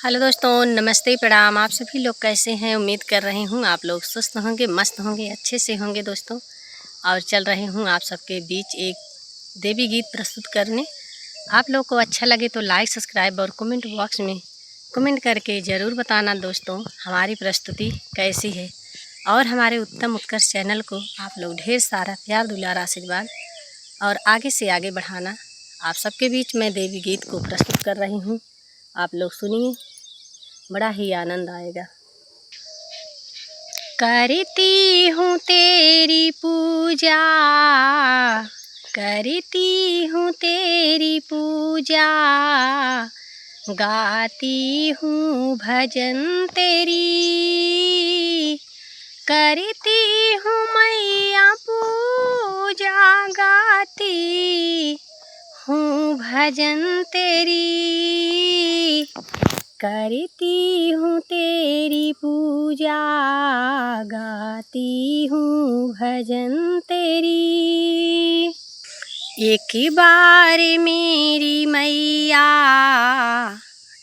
Hello दोस्तों, नमस्ते, प्रणाम। आप सभी लोग कैसे हैं? उम्मीद कर रही हूँ आप लोग स्वस्थ होंगे, मस्त होंगे, अच्छे से होंगे दोस्तों। और चल रही हूँ आप सबके बीच एक देवी गीत प्रस्तुत करने। आप लोग को अच्छा लगे तो लाइक, सब्सक्राइब और कमेंट बॉक्स में कमेंट करके ज़रूर बताना दोस्तों हमारी प्रस्तुति कैसी है। और हमारे उत्तम उत्कर्ष चैनल को आप लोग ढेर सारा प्यार, दुलार, आशीर्वाद और आगे से आगे बढ़ाना। आप सबके बीच मैं देवी गीत को प्रस्तुत कर रही हूँ। आप लोग सुनिए, बड़ा ही आनंद आएगा। करती हूँ तेरी पूजा, करती हूँ तेरी पूजा, गाती हूँ भजन तेरी, करती हूँ मैया पूजा, गाती हूँ भजन तेरी, करती हूँ तेरी पूजा, गाती हूँ भजन तेरी। एक बार मेरी मैया,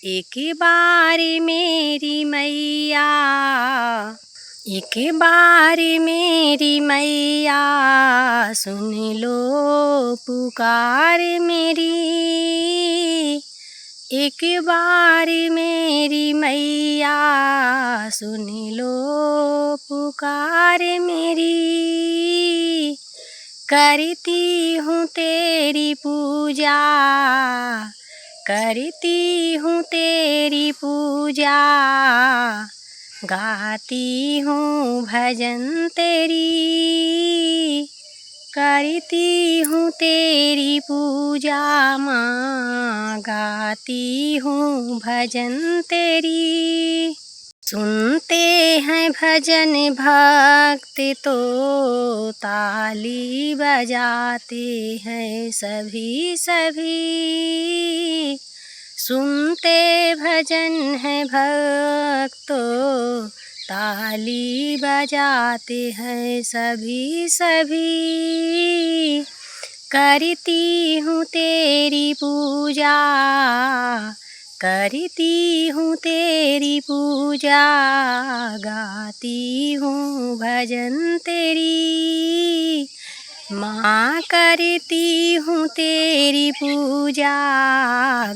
एक बार मेरी मैया, एक बार मेरी मैया, सुन लो पुकार मेरी। एक बार मेरी मैया, सुन लो पुकार मेरी, करती हूँ तेरी पूजा, करती हूँ तेरी पूजा, गाती हूँ भजन तेरी, करती हूँ तेरी पूजा माँ, गाती हूँ भजन तेरी। सुनते हैं भजन भक्त तो ताली बजाते हैं सभी सभी, सुनते भजन है भक्त तो ताली बजाते हैं सभी सभी, करती हूँ तेरी पूजा, करती हूँ तेरी पूजा, गाती हूँ भजन तेरी माँ, करती हूँ तेरी पूजा,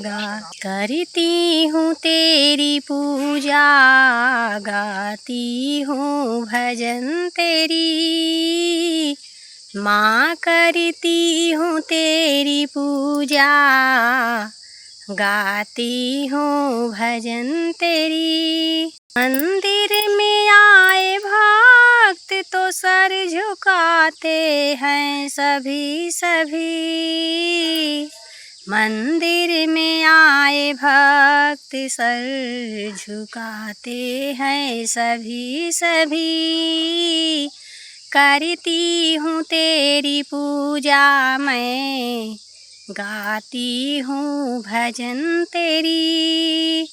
करती हूँ तेरी पूजा, गाती हूँ भजन तेरी माँ, करती हूँ तेरी पूजा, गाती हूँ भजन तेरी। मंदिर में आए भक्त तो सर झुकाते हैं सभी सभी, मंदिर में आए भक्त सर झुकाते हैं सभी सभी, करती हूँ तेरी पूजा मैं, गाती हूँ भजन तेरी,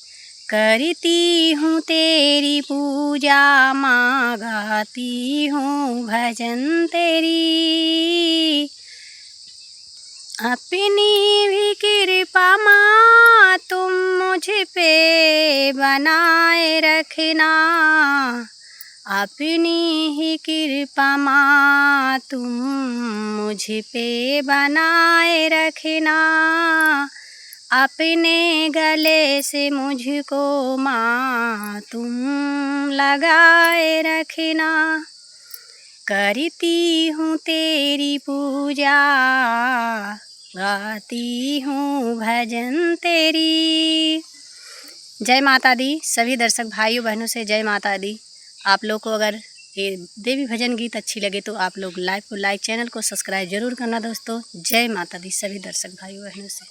करती हूँ तेरी पूजा माँ, गाती हूँ भजन तेरी। अपनी भी कृपा माँ तुम मुझ पे बनाए रखना, अपनी ही कृपा माँ तुम मुझ पे बनाए रखना, अपने गले से मुझको माँ तुम लगाए रखना, करती हूँ तेरी पूजा, गाती हूँ भजन तेरी। जय माता दी। सभी दर्शक भाइयों बहनों से जय माता दी। आप लोग को अगर ये देवी भजन गीत अच्छी लगे तो आप लोग लाइक चैनल को सब्सक्राइब जरूर करना दोस्तों। जय माता दी सभी दर्शक भाइयों बहनों से।